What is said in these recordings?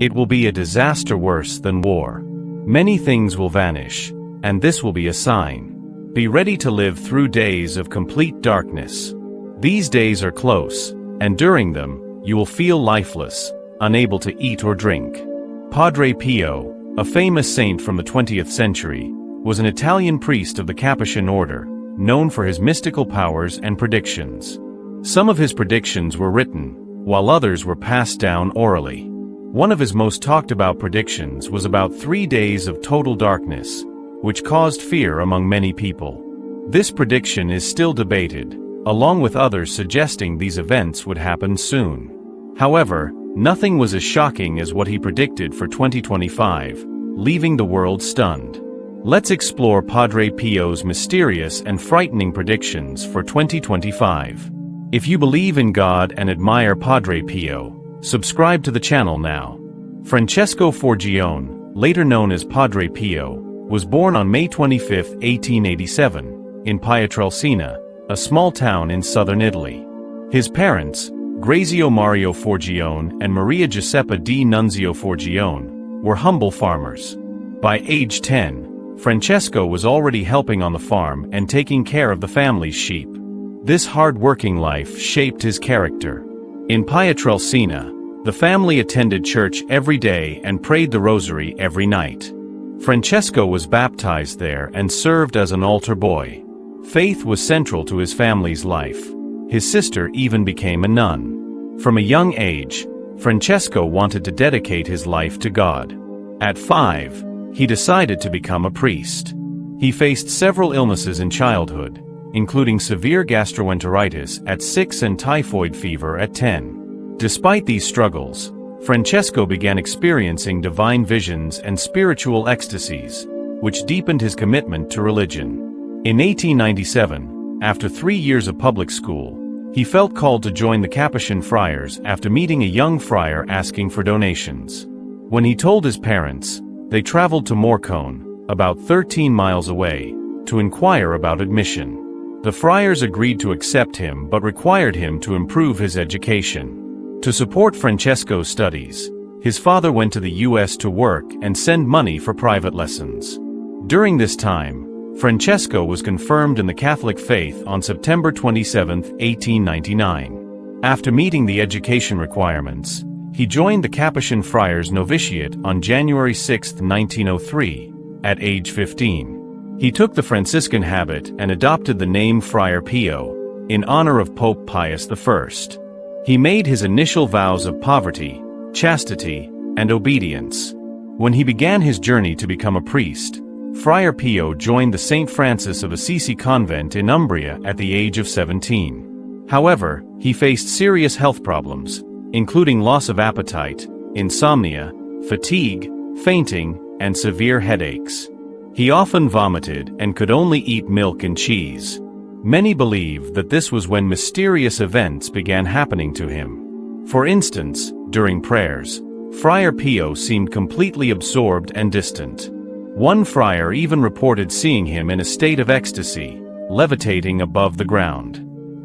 It will be a disaster worse than war. Many things will vanish, and this will be a sign. Be ready to live through days of complete darkness. These days are close, and during them, you will feel lifeless, unable to eat or drink. Padre Pio, a famous saint from the 20th century, was an Italian priest of the Capuchin order, known for his mystical powers and predictions. Some of his predictions were written, while others were passed down orally. One of his most talked about predictions was about 3 days of total darkness, which caused fear among many people. This prediction is still debated, along with others suggesting these events would happen soon. However, nothing was as shocking as what he predicted for 2025, leaving the world stunned. Let's explore Padre Pio's mysterious and frightening predictions for 2025. If you believe in God and admire Padre Pio, subscribe to the channel now. Francesco Forgione, later known as Padre Pio, was born on May 25, 1887, in Pietrelcina, a small town in southern Italy. His parents, Grazio Mario Forgione and Maria Giuseppa di Nunzio Forgione, were humble farmers. By age 10, Francesco was already helping on the farm and taking care of the family's sheep. This hard-working life shaped his character. In Pietrelcina, the family attended church every day and prayed the rosary every night. Francesco was baptized there and served as an altar boy. Faith was central to his family's life. His sister even became a nun. From a young age, Francesco wanted to dedicate his life to God. At 5, he decided to become a priest. He faced several illnesses in childhood, including severe gastroenteritis at 6 and typhoid fever at 10. Despite these struggles, Francesco began experiencing divine visions and spiritual ecstasies, which deepened his commitment to religion. In 1897, after 3 years of public school, he felt called to join the Capuchin friars after meeting a young friar asking for donations. When he told his parents, they traveled to Morcone, about 13 miles away, to inquire about admission. The friars agreed to accept him but required him to improve his education. To support Francesco's studies, his father went to the US to work and send money for private lessons. During this time, Francesco was confirmed in the Catholic faith on September 27, 1899. After meeting the education requirements, he joined the Capuchin Friars Novitiate on January 6, 1903, at age 15. He took the Franciscan habit and adopted the name Friar Pio, in honor of Pope Pius I. He made his initial vows of poverty, chastity, and obedience. When he began his journey to become a priest, Friar Pio joined the St. Francis of Assisi convent in Umbria at the age of 17. However, he faced serious health problems, including loss of appetite, insomnia, fatigue, fainting, and severe headaches. He often vomited and could only eat milk and cheese. Many believe that this was when mysterious events began happening to him. For instance, during prayers, Friar Pio seemed completely absorbed and distant. One friar even reported seeing him in a state of ecstasy, levitating above the ground.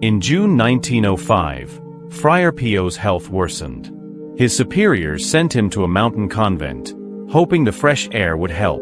In June 1905, Friar Pio's health worsened. His superiors sent him to a mountain convent, hoping the fresh air would help.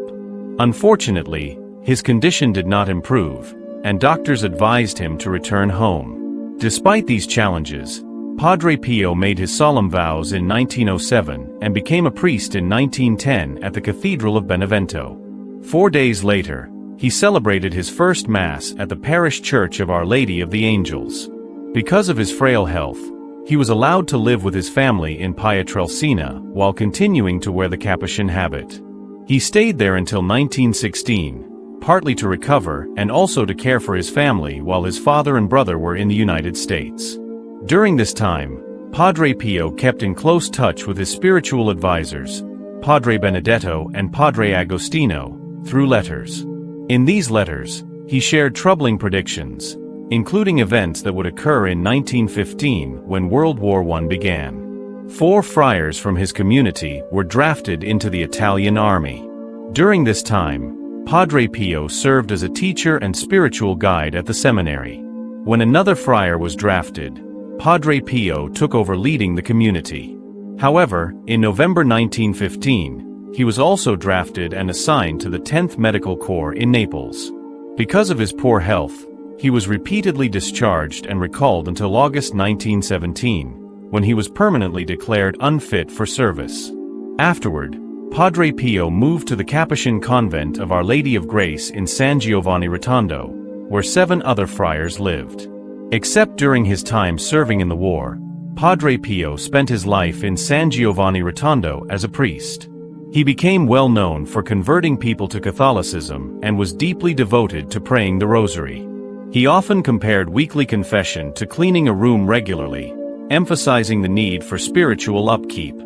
Unfortunately, his condition did not improve, and doctors advised him to return home. Despite these challenges, Padre Pio made his solemn vows in 1907 and became a priest in 1910 at the Cathedral of Benevento. 4 days later, he celebrated his first Mass at the parish church of Our Lady of the Angels. Because of his frail health, he was allowed to live with his family in Pietrelcina while continuing to wear the Capuchin habit. He stayed there until 1916, partly to recover and also to care for his family while his father and brother were in the United States. During this time, Padre Pio kept in close touch with his spiritual advisors, Padre Benedetto and Padre Agostino, through letters. In these letters, he shared troubling predictions, including events that would occur in 1915 when World War I began. 4 friars from his community were drafted into the Italian army. During this time, Padre Pio served as a teacher and spiritual guide at the seminary. When another friar was drafted, Padre Pio took over leading the community. However, in November 1915, he was also drafted and assigned to the 10th Medical Corps in Naples. Because of his poor health, he was repeatedly discharged and recalled until August 1917, when he was permanently declared unfit for service. Afterward, Padre Pio moved to the Capuchin convent of Our Lady of Grace in San Giovanni Rotondo, where 7 other friars lived. Except during his time serving in the war, Padre Pio spent his life in San Giovanni Rotondo as a priest. He became well known for converting people to Catholicism and was deeply devoted to praying the rosary. He often compared weekly confession to cleaning a room regularly, emphasizing the need for spiritual upkeep.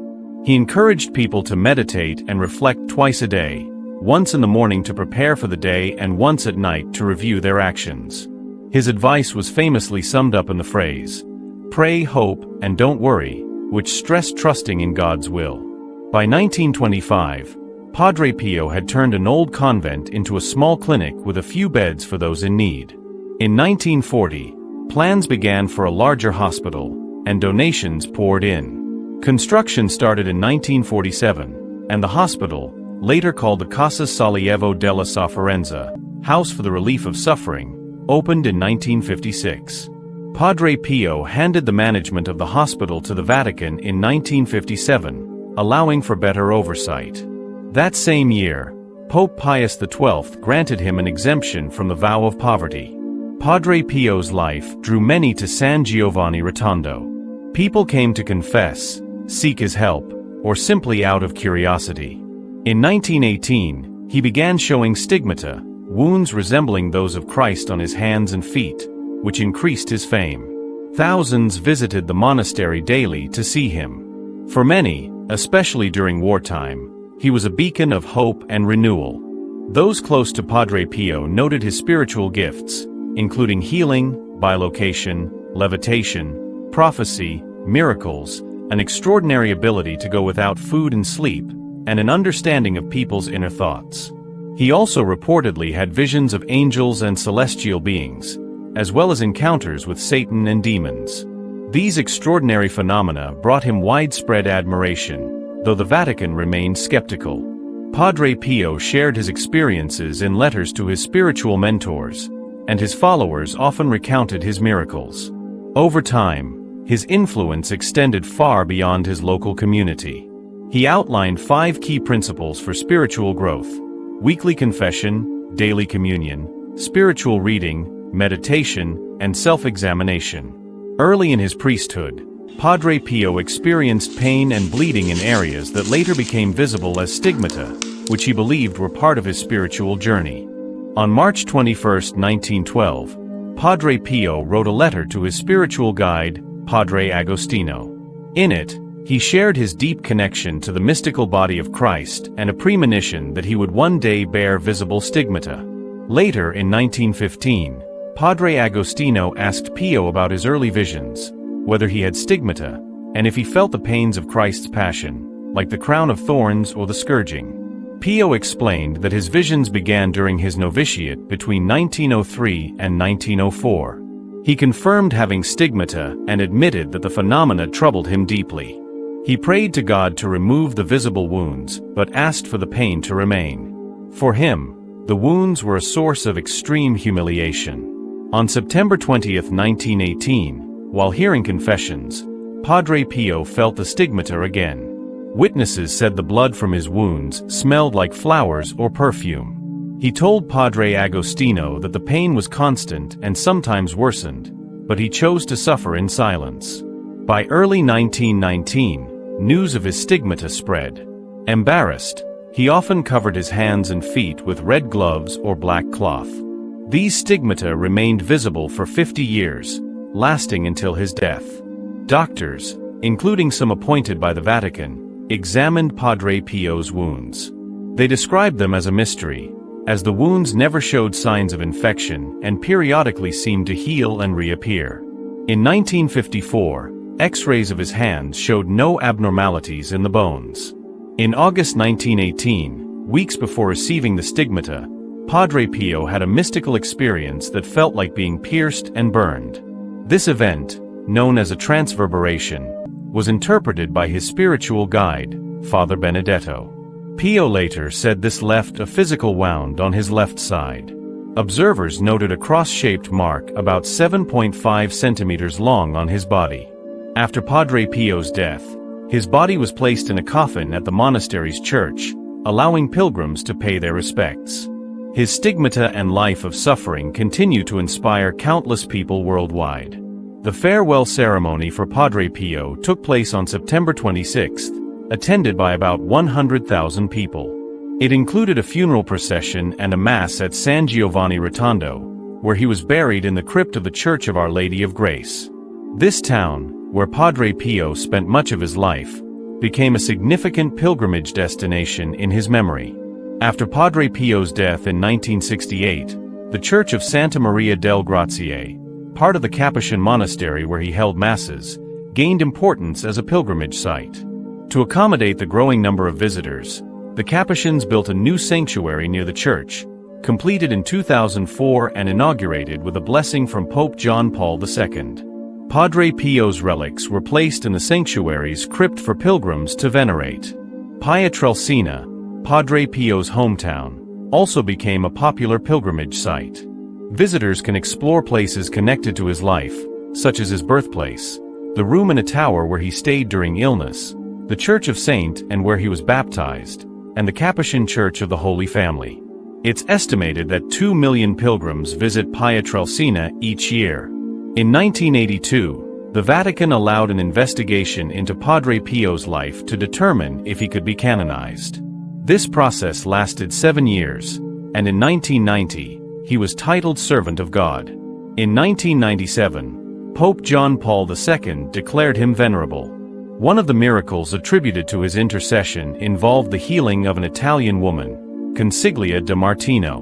He encouraged people to meditate and reflect twice a day, once in the morning to prepare for the day and once at night to review their actions. His advice was famously summed up in the phrase, "Pray, hope, and don't worry," which stressed trusting in God's will. By 1925, Padre Pio had turned an old convent into a small clinic with a few beds for those in need. In 1940, plans began for a larger hospital, and donations poured in. Construction started in 1947, and the hospital, later called the Casa Sollievo della Sofferenza, House for the Relief of Suffering, opened in 1956. Padre Pio handed the management of the hospital to the Vatican in 1957, allowing for better oversight. That same year, Pope Pius XII granted him an exemption from the vow of poverty. Padre Pio's life drew many to San Giovanni Rotondo. People came to confess, seek his help, or simply out of curiosity. In 1918, he began showing stigmata, wounds resembling those of Christ on his hands and feet, which increased his fame. Thousands visited the monastery daily to see him. For many, especially during wartime, he was a beacon of hope and renewal. Those close to Padre Pio noted his spiritual gifts, including healing, bilocation, levitation, prophecy, miracles, an extraordinary ability to go without food and sleep, and an understanding of people's inner thoughts. He also reportedly had visions of angels and celestial beings, as well as encounters with Satan and demons. These extraordinary phenomena brought him widespread admiration, though the Vatican remained skeptical. Padre Pio shared his experiences in letters to his spiritual mentors, and his followers often recounted his miracles. Over time, his influence extended far beyond his local community. He outlined 5 key principles for spiritual growth: weekly confession, daily communion, spiritual reading, meditation, and self-examination. Early in his priesthood, Padre Pio experienced pain and bleeding in areas that later became visible as stigmata, which he believed were part of his spiritual journey. On March 21, 1912, Padre Pio wrote a letter to his spiritual guide, Padre Agostino. In it, he shared his deep connection to the mystical body of Christ and a premonition that he would one day bear visible stigmata. Later in 1915, Padre Agostino asked Pio about his early visions, whether he had stigmata, and if he felt the pains of Christ's passion, like the crown of thorns or the scourging. Pio explained that his visions began during his novitiate between 1903 and 1904. He confirmed having stigmata and admitted that the phenomena troubled him deeply. He prayed to God to remove the visible wounds, but asked for the pain to remain. For him, the wounds were a source of extreme humiliation. On September 20, 1918, while hearing confessions, Padre Pio felt the stigmata again. Witnesses said the blood from his wounds smelled like flowers or perfume. He told Padre Agostino that the pain was constant and sometimes worsened, but he chose to suffer in silence. By early 1919, news of his stigmata spread. Embarrassed, he often covered his hands and feet with red gloves or black cloth. These stigmata remained visible for 50 years, lasting until his death. Doctors, including some appointed by the Vatican, examined Padre Pio's wounds. They described them as a mystery, as the wounds never showed signs of infection and periodically seemed to heal and reappear. In 1954, X-rays of his hands showed no abnormalities in the bones. In August 1918, weeks before receiving the stigmata, Padre Pio had a mystical experience that felt like being pierced and burned. This event, known as a transverberation, was interpreted by his spiritual guide, Father Benedetto. Pio later said this left a physical wound on his left side. Observers noted a cross-shaped mark about 7.5 centimeters long on his body. After Padre Pio's death, his body was placed in a coffin at the monastery's church, allowing pilgrims to pay their respects. His stigmata and life of suffering continue to inspire countless people worldwide. The farewell ceremony for Padre Pio took place on September 26, attended by about 100,000 people. It included a funeral procession and a mass at San Giovanni Rotondo, where he was buried in the crypt of the Church of Our Lady of Grace. This town, where Padre Pio spent much of his life, became a significant pilgrimage destination in his memory. After Padre Pio's death in 1968, the Church of Santa Maria del Grazie, part of the Capuchin monastery where he held masses, gained importance as a pilgrimage site. To accommodate the growing number of visitors, the Capuchins built a new sanctuary near the church, completed in 2004 and inaugurated with a blessing from Pope John Paul II. Padre Pio's relics were placed in the sanctuary's crypt for pilgrims to venerate. Pietrelcina, Padre Pio's hometown, also became a popular pilgrimage site. Visitors can explore places connected to his life, such as his birthplace, the room in a tower where he stayed during illness, the Church of Saint and where he was baptized, and the Capuchin Church of the Holy Family. It's estimated that 2 million pilgrims visit Pietrelcina each year. In 1982, the Vatican allowed an investigation into Padre Pio's life to determine if he could be canonized. This process lasted 7 years, and in 1990, he was titled Servant of God. In 1997, Pope John Paul II declared him venerable. One of the miracles attributed to his intercession involved the healing of an Italian woman, Consiglia de Martino.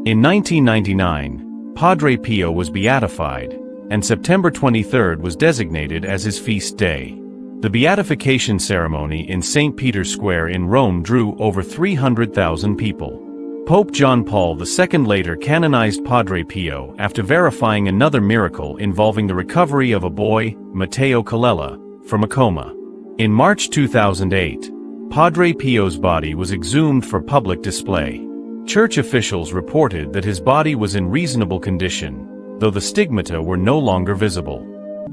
In 1999, Padre Pio was beatified, and September 23 was designated as his feast day. The beatification ceremony in St. Peter's Square in Rome drew over 300,000 people. Pope John Paul II later canonized Padre Pio after verifying another miracle involving the recovery of a boy, Matteo Colella, from a coma. In March 2008, Padre Pio's body was exhumed for public display. Church officials reported that his body was in reasonable condition, though the stigmata were no longer visible.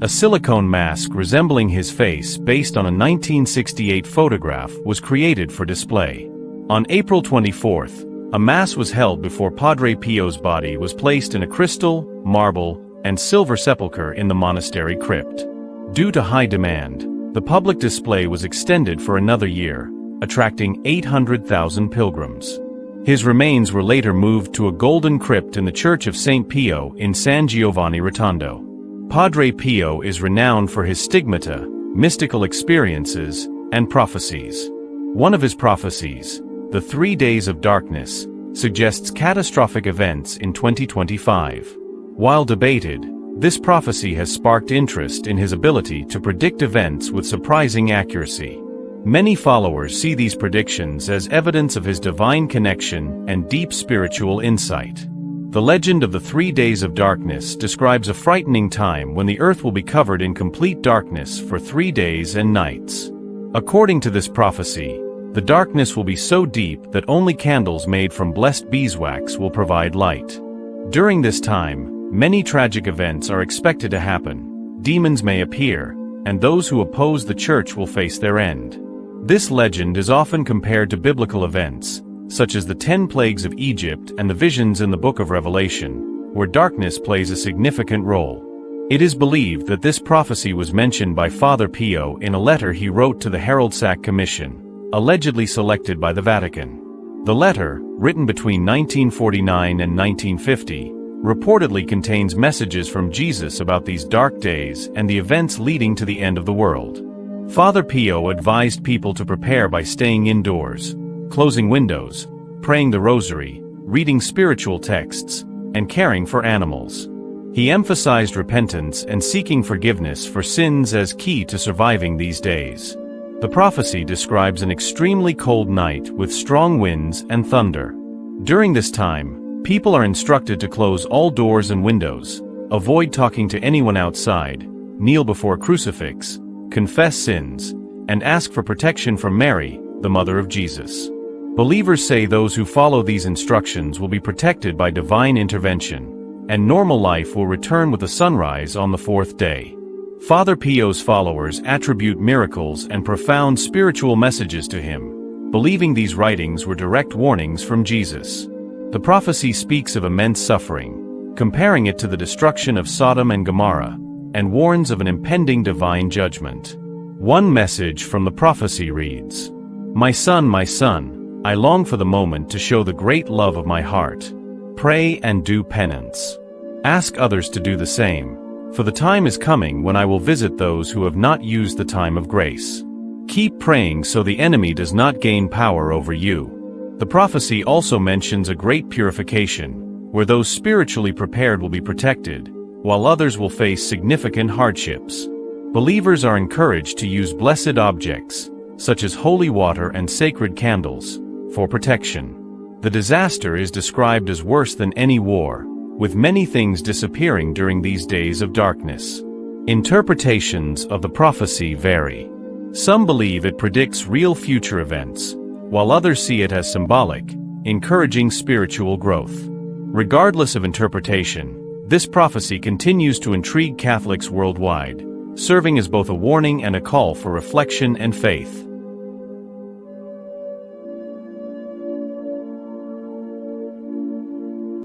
A silicone mask resembling his face based on a 1968 photograph was created for display. On April 24, a mass was held before Padre Pio's body was placed in a crystal, marble, and silver sepulchre in the monastery crypt. Due to high demand, the public display was extended for another year, attracting 800,000 pilgrims. His remains were later moved to a golden crypt in the Church of St. Pio in San Giovanni Rotondo. Padre Pio is renowned for his stigmata, mystical experiences, and prophecies. One of his prophecies, the 3 Days of Darkness, suggests catastrophic events in 2025. While debated, this prophecy has sparked interest in his ability to predict events with surprising accuracy. Many followers see these predictions as evidence of his divine connection and deep spiritual insight. The legend of the 3 Days of Darkness describes a frightening time when the earth will be covered in complete darkness for 3 days and nights. According to this prophecy, the darkness will be so deep that only candles made from blessed beeswax will provide light. During this time, many tragic events are expected to happen. Demons may appear, and those who oppose the church will face their end. This legend is often compared to biblical events, such as the 10 plagues of Egypt and the visions in the book of Revelation, where darkness plays a significant role. It is believed that this prophecy was mentioned by Father Pio in a letter he wrote to the Herald Sack Commission, allegedly selected by the Vatican. The letter, written between 1949 and 1950, reportedly contains messages from Jesus about these dark days and the events leading to the end of the world. Father Pio advised people to prepare by staying indoors, closing windows, praying the rosary, reading spiritual texts, and caring for animals. He emphasized repentance and seeking forgiveness for sins as key to surviving these days. The prophecy describes an extremely cold night with strong winds and thunder. During this time, people are instructed to close all doors and windows, avoid talking to anyone outside, kneel before a crucifix, confess sins, and ask for protection from Mary, the mother of Jesus. Believers say those who follow these instructions will be protected by divine intervention, and normal life will return with the sunrise on the fourth day. Father Pio's followers attribute miracles and profound spiritual messages to him, believing these writings were direct warnings from Jesus. The prophecy speaks of immense suffering, comparing it to the destruction of Sodom and Gomorrah, and warns of an impending divine judgment. One message from the prophecy reads, my son, I long for the moment to show the great love of my heart. Pray and do penance. Ask others to do the same, for the time is coming when I will visit those who have not used the time of grace. Keep praying so the enemy does not gain power over you. The prophecy also mentions a great purification, where those spiritually prepared will be protected, while others will face significant hardships. Believers are encouraged to use blessed objects, such as holy water and sacred candles, for protection. The disaster is described as worse than any war, with many things disappearing during these days of darkness. Interpretations of the prophecy vary. Some believe it predicts real future events, while others see it as symbolic, encouraging spiritual growth. Regardless of interpretation, this prophecy continues to intrigue Catholics worldwide, serving as both a warning and a call for reflection and faith.